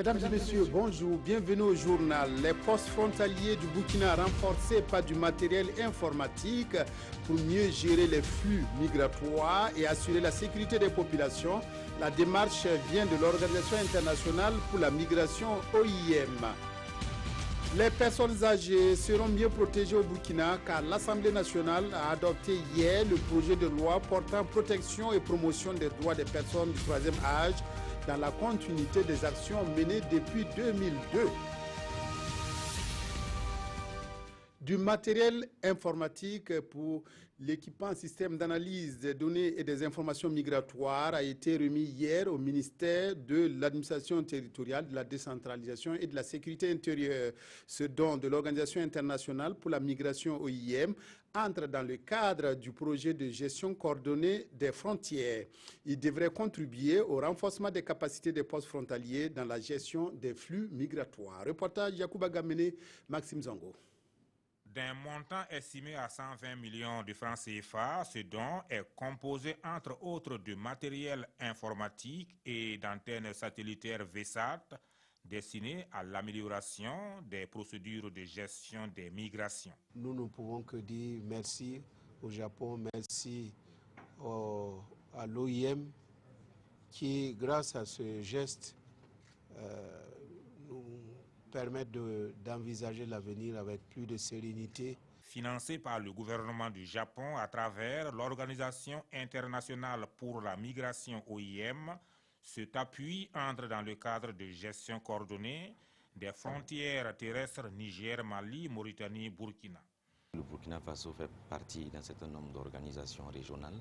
Mesdames et messieurs, bonjour, bienvenue au journal. Les postes frontaliers du Burkina renforcés par du matériel informatique pour mieux gérer les flux migratoires et assurer la sécurité des populations. La démarche vient de l'Organisation internationale pour la migration OIM. Les personnes âgées seront mieux protégées au Burkina car l'Assemblée nationale a adopté hier le projet de loi portant protection et promotion des droits des personnes du troisième âge dans la continuité des actions menées depuis 2002. Du matériel informatique pour l'équipement système d'analyse des données et des informations migratoires a été remis hier au ministère de l'administration territoriale, de la décentralisation et de la sécurité intérieure. Ce don de l'Organisation internationale pour la migration OIM entre dans le cadre du projet de gestion coordonnée des frontières. Il devrait contribuer au renforcement des capacités des postes frontaliers dans la gestion des flux migratoires. Reportage Yacouba Gamene, Maxime Zango. D'un montant estimé à 120 millions de francs CFA, ce don est composé entre autres de matériel informatique et d'antennes satellitaires VSAT destinées à l'amélioration des procédures de gestion des migrations. Nous ne pouvons que dire merci au Japon, merci à l'OIM qui, grâce à ce geste, nous permettent d'envisager l'avenir avec plus de sérénité. Financé par le gouvernement du Japon à travers l'Organisation internationale pour la migration OIM, cet appui entre dans le cadre de gestion coordonnée des frontières terrestres Niger, Mali, Mauritanie, Burkina. Le Burkina Faso fait partie d'un certain nombre d'organisations régionales,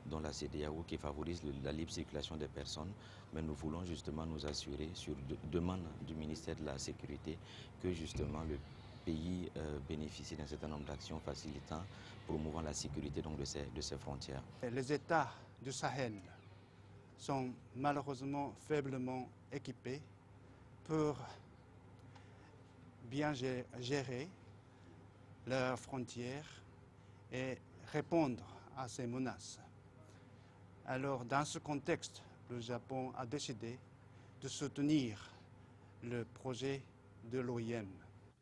dont la CEDEAO qui favorise la libre circulation des personnes. Mais nous voulons justement nous assurer, sur demande du ministère de la Sécurité, que justement le pays bénéficie d'un certain nombre d'actions facilitant, promouvant la sécurité donc de ses frontières. Les États du Sahel sont malheureusement faiblement équipés pour bien gérer leurs frontières et répondre à ces menaces. Alors, dans ce contexte, le Japon a décidé de soutenir le projet de l'OIM.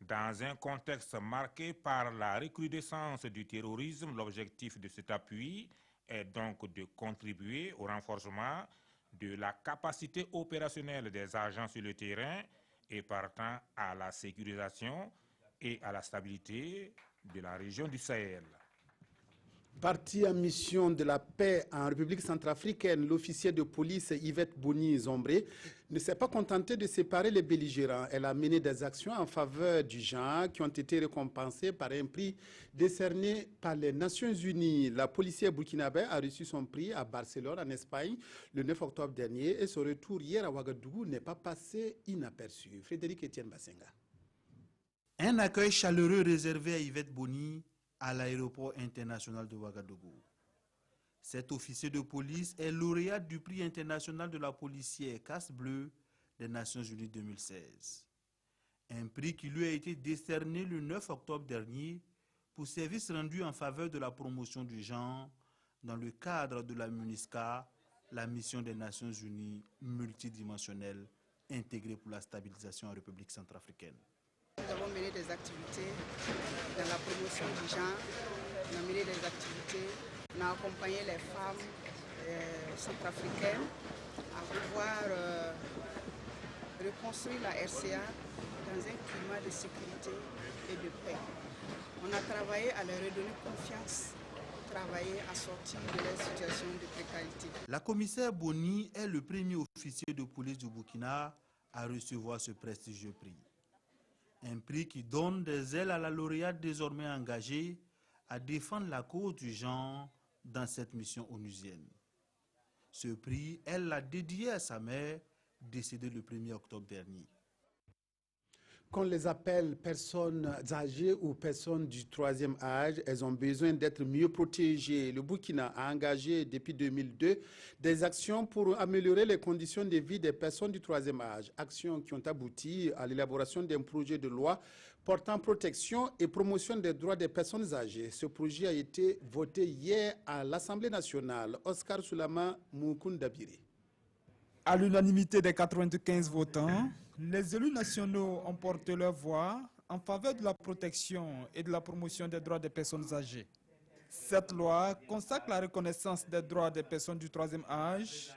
Dans un contexte marqué par la recrudescence du terrorisme, l'objectif de cet appui est donc de contribuer au renforcement de la capacité opérationnelle des agents sur le terrain et partant à la sécurisation et à la stabilité de la région du Sahel. Parti en mission de la paix en République centrafricaine, l'officier de police Yvette Boni-Zombré ne s'est pas contenté de séparer les belligérants. Elle a mené des actions en faveur du genre qui ont été récompensées par un prix décerné par les Nations Unies. La policière burkinabé a reçu son prix à Barcelone, en Espagne, le 9 octobre dernier et son retour hier à Ouagadougou n'est pas passé inaperçu. Frédéric Etienne Bassenga. Un accueil chaleureux réservé à Yvette Boni à l'aéroport international de Ouagadougou. Cet officier de police est lauréat du prix international de la policière Casse Bleue des Nations Unies 2016. Un prix qui lui a été décerné le 9 octobre dernier pour service rendu en faveur de la promotion du genre dans le cadre de la MINUSCA, la mission des Nations Unies multidimensionnelle intégrée pour la stabilisation en République centrafricaine. Nous avons mené des activités dans la promotion du genre, on a mené des activités, on a accompagné les femmes centrafricaines à pouvoir reconstruire la RCA dans un climat de sécurité et de paix. On a travaillé à leur redonner confiance, travaillé à sortir de leur situation de précarité. La commissaire Boni est le premier officier de police du Burkina à recevoir ce prestigieux prix. Un prix qui donne des ailes à la lauréate désormais engagée à défendre la cause du genre dans cette mission onusienne. Ce prix, elle l'a dédié à sa mère, décédée le 1er octobre dernier. Qu'on les appelle personnes âgées ou personnes du troisième âge, elles ont besoin d'être mieux protégées. Le Burkina a engagé depuis 2002 des actions pour améliorer les conditions de vie des personnes du troisième âge. Actions qui ont abouti à l'élaboration d'un projet de loi portant protection et promotion des droits des personnes âgées. Ce projet a été voté hier à l'Assemblée nationale. Oscar Soulama Moukoundabiri. À l'unanimité des 95 votants, les élus nationaux ont porté leur voix en faveur de la protection et de la promotion des droits des personnes âgées. Cette loi consacre la reconnaissance des droits des personnes du troisième âge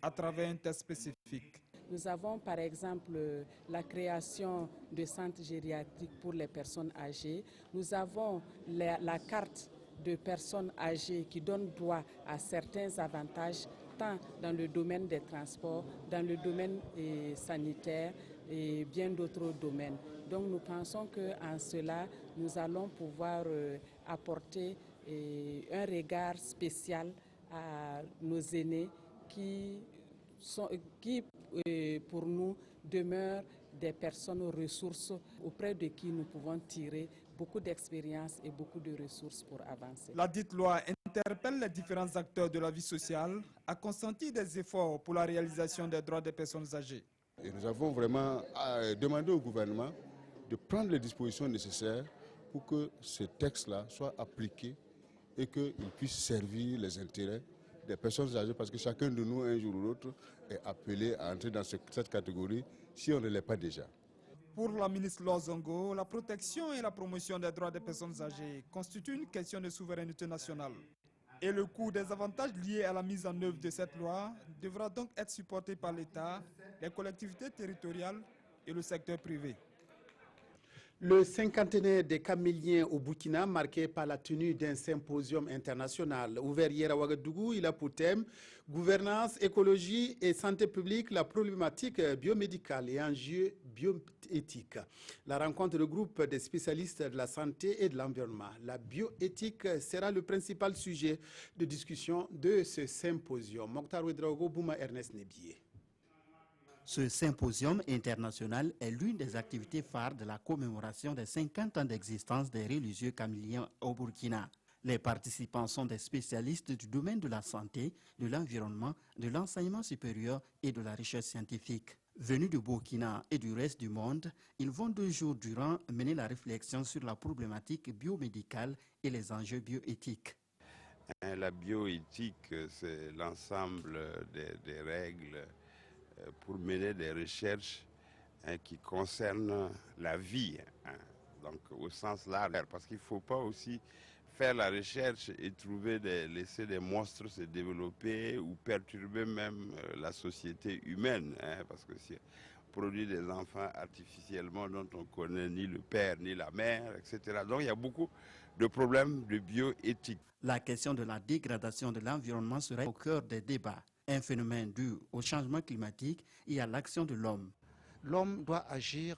à travers un texte spécifique. Nous avons par exemple la création de centres gériatriques pour les personnes âgées. Nous avons la carte de personnes âgées qui donne droit à certains avantages tant dans le domaine des transports, dans le domaine sanitaire et bien d'autres domaines. Donc nous pensons qu'en cela, nous allons pouvoir apporter un regard spécial à nos aînés qui pour nous demeurent des personnes ressources auprès de qui nous pouvons tirer beaucoup d'expérience et beaucoup de ressources pour avancer. La dite loi interpelle les différents acteurs de la vie sociale à consentir des efforts pour la réalisation des droits des personnes âgées. Et nous avons vraiment demandé au gouvernement de prendre les dispositions nécessaires pour que ce texte-là soit appliqué et qu'il puisse servir les intérêts des personnes âgées, parce que chacun de nous, un jour ou l'autre, est appelé à entrer dans cette catégorie si on ne l'est pas déjà. Pour la ministre Lozongo, la protection et la promotion des droits des personnes âgées constituent une question de souveraineté nationale. Et le coût des avantages liés à la mise en œuvre de cette loi devra donc être supporté par l'État, les collectivités territoriales et le secteur privé. Le cinquantenaire des caméliens au Burkina, marqué par la tenue d'un symposium international ouvert hier à Ouagadougou, il a pour thème gouvernance, écologie et santé publique, la problématique biomédicale et enjeux bioéthiques. La rencontre regroupe des spécialistes de la santé et de l'environnement. La bioéthique sera le principal sujet de discussion de ce symposium. Mokhtar Ouedraogo, Bouma Ernest Nebié. Ce symposium international est l'une des activités phares de la commémoration des 50 ans d'existence des religieux caméliens au Burkina. Les participants sont des spécialistes du domaine de la santé, de l'environnement, de l'enseignement supérieur et de la recherche scientifique. Venus du Burkina et du reste du monde, ils vont 2 jours durant mener la réflexion sur la problématique biomédicale et les enjeux bioéthiques. La bioéthique, c'est l'ensemble des règles pour mener des recherches qui concernent la vie, donc au sens large, parce qu'il ne faut pas aussi faire la recherche et laisser des monstres se développer ou perturber même la société humaine, parce que si on produit des enfants artificiellement dont on ne connaît ni le père ni la mère, etc. Donc il y a beaucoup de problèmes de bioéthique. La question de la dégradation de l'environnement serait au cœur des débats. Un phénomène dû au changement climatique et à l'action de l'homme. L'homme doit agir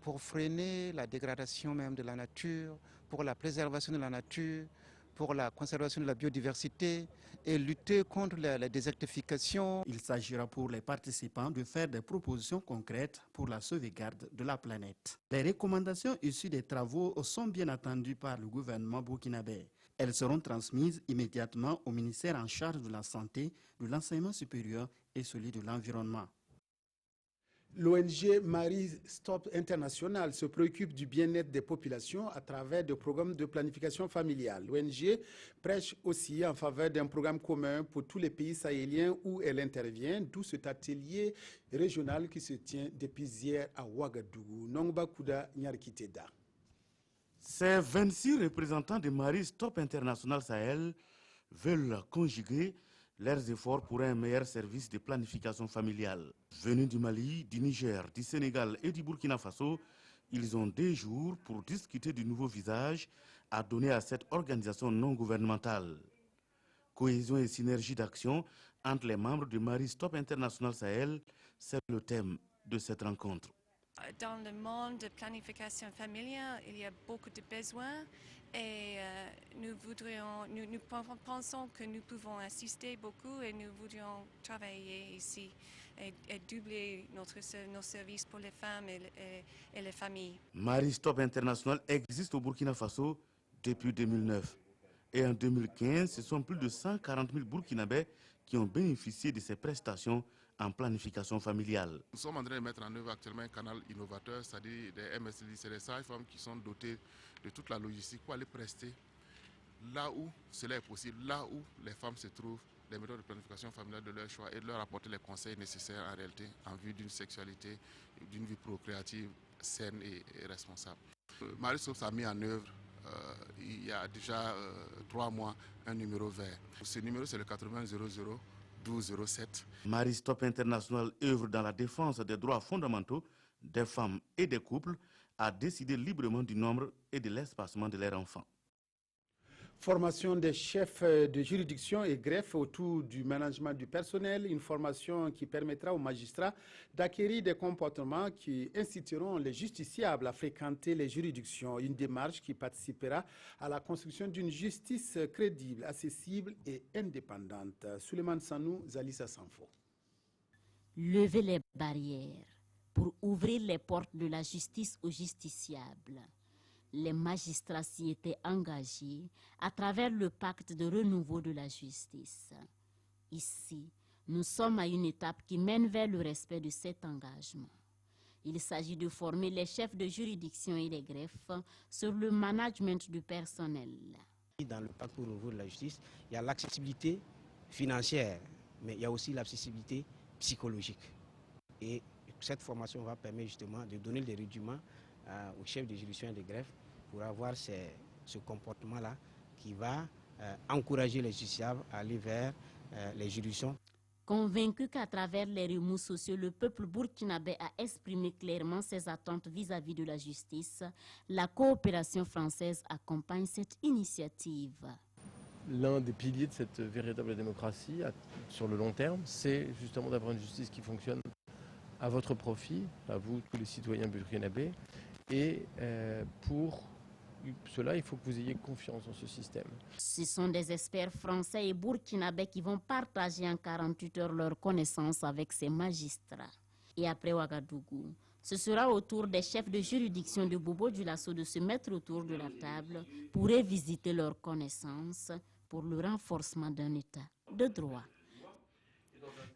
pour freiner la dégradation même de la nature, pour la préservation de la nature, pour la conservation de la biodiversité et lutter contre la désertification. Il s'agira pour les participants de faire des propositions concrètes pour la sauvegarde de la planète. Les recommandations issues des travaux sont bien attendues par le gouvernement burkinabé. Elles seront transmises immédiatement au ministère en charge de la santé, de l'enseignement supérieur et celui de l'environnement. L'ONG Marie Stop International se préoccupe du bien-être des populations à travers des programmes de planification familiale. L'ONG prêche aussi en faveur d'un programme commun pour tous les pays sahéliens où elle intervient, d'où cet atelier régional qui se tient depuis hier à Ouagadougou. Nongba Kouda Nyarkiteda. Ces 26 représentants de Marie Stop International Sahel veulent conjuguer leurs efforts pour un meilleur service de planification familiale. Venus du Mali, du Niger, du Sénégal et du Burkina Faso, ils ont 2 jours pour discuter du nouveau visage à donner à cette organisation non gouvernementale. Cohésion et synergie d'action entre les membres de Marie Stop International Sahel, c'est le thème de cette rencontre. Dans le monde de planification familiale, il y a beaucoup de besoins et nous pensons que nous pouvons assister beaucoup et nous voudrions travailler ici et doubler nos services pour les femmes et les familles. Marie Stop International existe au Burkina Faso depuis 2009. Et en 2015, ce sont plus de 140 000 Burkinabés qui ont bénéficié de ces prestations en planification familiale. Nous sommes en train de mettre en œuvre actuellement un canal innovateur, c'est-à-dire des MSD, c'est des sages-femmes qui sont dotées de toute la logistique pour aller prester là où cela est possible, là où les femmes se trouvent les méthodes de planification familiale de leur choix et de leur apporter les conseils nécessaires en réalité en vue d'une sexualité, d'une vie procréative saine et responsable. Marie-Stopes a mis en œuvre il y a déjà 3 mois un numéro vert. Ce numéro c'est le 80 00 12 07. Marie-Stopes International œuvre dans la défense des droits fondamentaux des femmes et des couples à décider librement du nombre et de l'espacement de leurs enfants. Formation des chefs de juridiction et greffe autour du management du personnel, une formation qui permettra aux magistrats d'acquérir des comportements qui inciteront les justiciables à fréquenter les juridictions, une démarche qui participera à la construction d'une justice crédible, accessible et indépendante. Souleymane Sanou, Zalissa Sanfo. Lever les barrières pour ouvrir les portes de la justice aux justiciables. Les magistrats s'y étaient engagés à travers le pacte de renouveau de la justice. Ici, nous sommes à une étape qui mène vers le respect de cet engagement. Il s'agit de former les chefs de juridiction et les greffes sur le management du personnel. Dans le pacte pour le renouveau de la justice, il y a l'accessibilité financière, mais il y a aussi l'accessibilité psychologique. Et cette formation va permettre justement de donner des rudiments aux chefs de juridiction et de greffe pour avoir ce comportement-là qui va encourager les justiciables à aller vers les juridictions. Convaincu qu'à travers les remous sociaux, le peuple burkinabé a exprimé clairement ses attentes vis-à-vis de la justice, la coopération française accompagne cette initiative. L'un des piliers de cette véritable démocratie sur le long terme, c'est justement d'avoir une justice qui fonctionne à votre profit, à vous, tous les citoyens burkinabés. Et pour cela, il faut que vous ayez confiance en ce système. Ce sont des experts français et burkinabés qui vont partager en 48 heures leurs connaissances avec ces magistrats. Et après Ouagadougou, ce sera au tour des chefs de juridiction de Bobo Dioulasso de se mettre autour de la table pour revisiter leurs connaissances pour le renforcement d'un état de droit.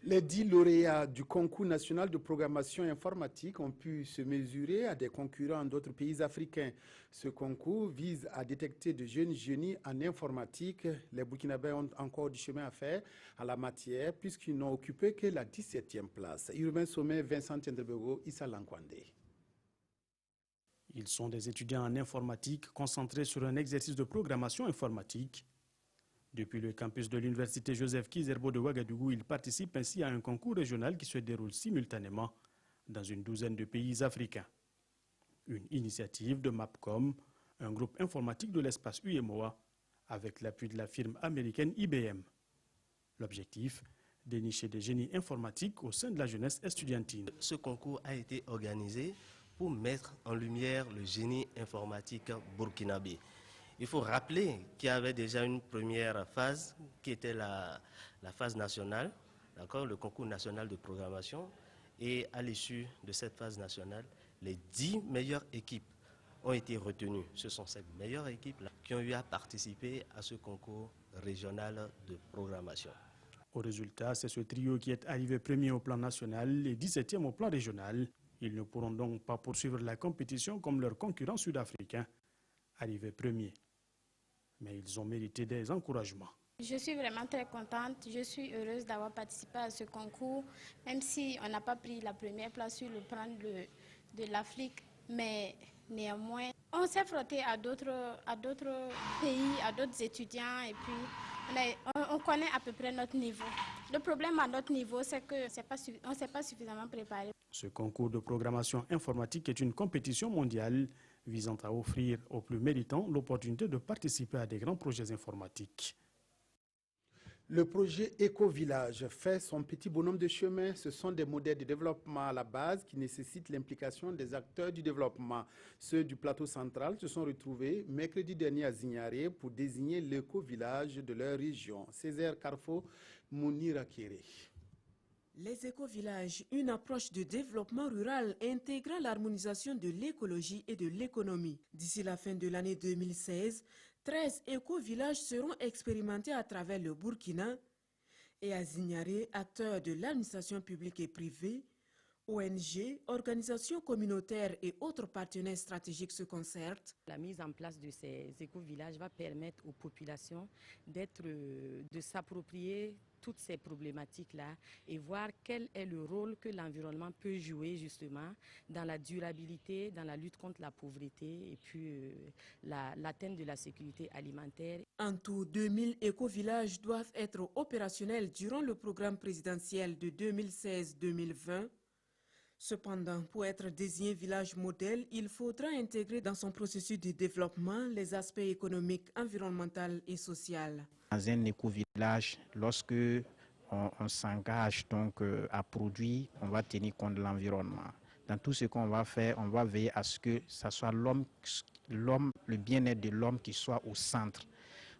Les 10 lauréats du concours national de programmation informatique ont pu se mesurer à des concurrents d'autres pays africains. Ce concours vise à détecter de jeunes génies en informatique. Les Burkinabés ont encore du chemin à faire en la matière puisqu'ils n'ont occupé que la 17e place. Urbain Sommet, Vincent Tiendrebego, Issa Lankwande. Ils sont des étudiants en informatique concentrés sur un exercice de programmation informatique. Depuis le campus de l'université Joseph Kizerbo de Ouagadougou, ils participent ainsi à un concours régional qui se déroule simultanément dans une douzaine de pays africains. Une initiative de MAPCOM, un groupe informatique de l'espace UEMOA, avec l'appui de la firme américaine IBM. L'objectif, dénicher des génies informatiques au sein de la jeunesse estudiantine. Ce concours a été organisé pour mettre en lumière le génie informatique burkinabé. Il faut rappeler qu'il y avait déjà une première phase qui était la phase nationale, le concours national de programmation. Et à l'issue de cette phase nationale, les 10 meilleures équipes ont été retenues. Ce sont ces meilleures équipes qui ont eu à participer à ce concours régional de programmation. Au résultat, c'est ce trio qui est arrivé premier au plan national et 17e au plan régional. Ils ne pourront donc pas poursuivre la compétition comme leurs concurrents sud-africains, arrivés premiers. Mais ils ont mérité des encouragements. Je suis vraiment très contente, je suis heureuse d'avoir participé à ce concours, même si on n'a pas pris la première place sur le plan de l'Afrique, mais néanmoins, on s'est frotté à d'autres pays, à d'autres étudiants, et puis on connaît à peu près notre niveau. Le problème à notre niveau, c'est qu'on ne s'est pas suffisamment préparé. Ce concours de programmation informatique est une compétition mondiale visant à offrir aux plus méritants l'opportunité de participer à des grands projets informatiques. Le projet Éco-Village fait son petit bonhomme de chemin. Ce sont des modèles de développement à la base qui nécessitent l'implication des acteurs du développement. Ceux du plateau central se sont retrouvés mercredi dernier à Zignaré pour désigner l'éco-village de leur région. Césaire Carfo, Mounira Kéré. Les éco-villages, une approche de développement rural intégrant l'harmonisation de l'écologie et de l'économie. D'ici la fin de l'année 2016, 13 éco-villages seront expérimentés à travers le Burkina et à Zignaré, acteurs de l'administration publique et privée, ONG, organisations communautaires et autres partenaires stratégiques se concertent. La mise en place de ces éco-villages va permettre aux populations de s'approprier toutes ces problématiques-là et voir quel est le rôle que l'environnement peut jouer justement dans la durabilité, dans la lutte contre la pauvreté et puis l'atteinte de la sécurité alimentaire. En tout, 2000 éco-villages doivent être opérationnels durant le programme présidentiel de 2016-2020. Cependant, pour être désigné village modèle, il faudra intégrer dans son processus de développement les aspects économiques, environnementaux et sociaux. Dans un éco-village, lorsque on s'engage donc à produire, on va tenir compte de l'environnement. Dans tout ce qu'on va faire, on va veiller à ce que ce soit l'homme, le bien-être de l'homme qui soit au centre.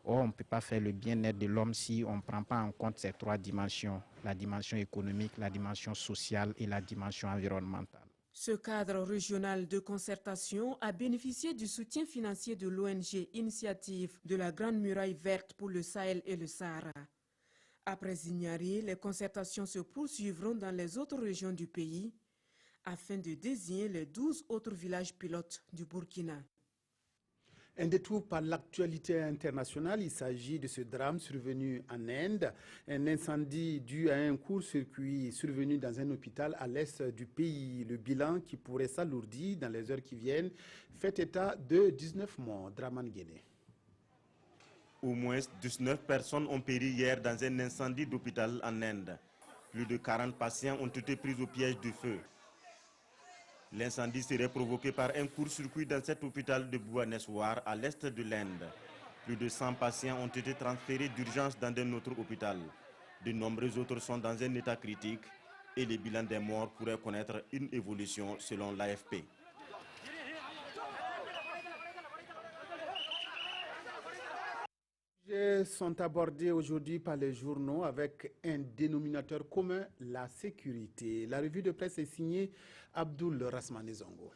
Or, on ne peut pas faire le bien-être de l'homme si on ne prend pas en compte ces trois dimensions, la dimension économique, la dimension sociale et la dimension environnementale. Ce cadre régional de concertation a bénéficié du soutien financier de l'ONG Initiative de la Grande Muraille Verte pour le Sahel et le Sahara. Après Zignari, les concertations se poursuivront dans les autres régions du pays afin de désigner les 12 autres villages pilotes du Burkina. Un détour par l'actualité internationale, il s'agit de ce drame survenu en Inde, un incendie dû à un court-circuit survenu dans un hôpital à l'est du pays. Le bilan qui pourrait s'alourdir dans les heures qui viennent fait état de 19 morts. Draman Guéné. Au moins 19 personnes ont péri hier dans un incendie d'hôpital en Inde. Plus de 40 patients ont été pris au piège du feu. L'incendie serait provoqué par un court-circuit dans cet hôpital de Bhubaneswar à l'est de l'Inde. Plus de 100 patients ont été transférés d'urgence dans un autre hôpital. De nombreux autres sont dans un état critique et le bilan des morts pourrait connaître une évolution selon l'AFP. Sont abordés aujourd'hui par les journaux avec un dénominateur commun, la sécurité. La revue de presse est signée Abdul Rasmanezongo.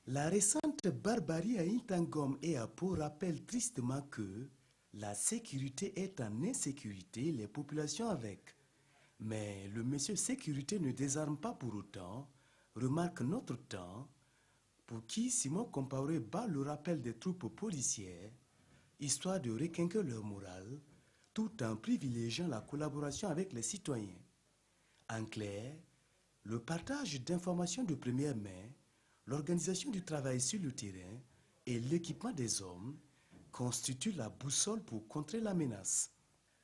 La récente barbarie à Intangom et à Pau rappelle tristement que la sécurité est en insécurité, les populations avec. Mais le monsieur sécurité ne désarme pas pour autant, remarque notre temps, pour qui Simon Compaoré bat le rappel des troupes policières, histoire de requinquer leur morale, tout en privilégiant la collaboration avec les citoyens. En clair, le partage d'informations de première main, l'organisation du travail sur le terrain et l'équipement des hommes constituent la boussole pour contrer la menace.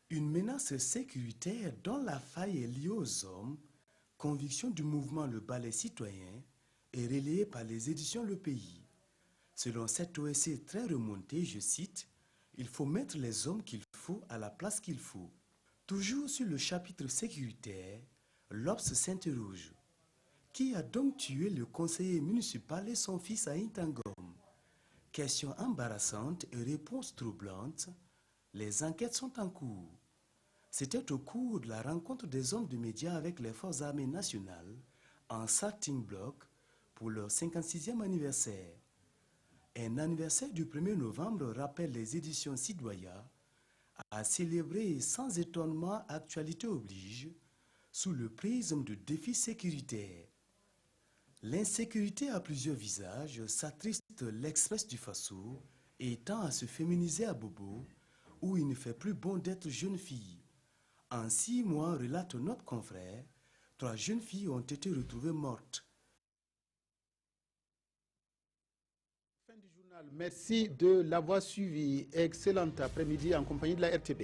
Une menace sécuritaire dont la faille est liée aux hommes, conviction du mouvement Le Balai Citoyen, est relayée par les éditions Le Pays. Selon cette OSC très remontée, je cite, « Il faut mettre les hommes qu'il faut à la place qu'il faut ». Toujours sur le chapitre sécuritaire, l'Obs s'interroge. Qui a donc tué le conseiller municipal et son fils à Intangom? Question embarrassante et réponse troublante. Les enquêtes sont en cours. C'était au cours de la rencontre des hommes de médias avec les forces armées nationales en starting block pour leur 56e anniversaire. Un anniversaire du 1er novembre rappelle les éditions Sidoya à célébrer sans étonnement actualité oblige sous le prisme de défis sécuritaires. L'insécurité a plusieurs visages, s'attriste l'Express du Faso et tend à se féminiser à Bobo, où il ne fait plus bon d'être jeune fille. En 6 mois, relate notre confrère, 3 jeunes filles ont été retrouvées mortes. Fin du journal. Merci de l'avoir suivi. Excellent après-midi en compagnie de la RTB.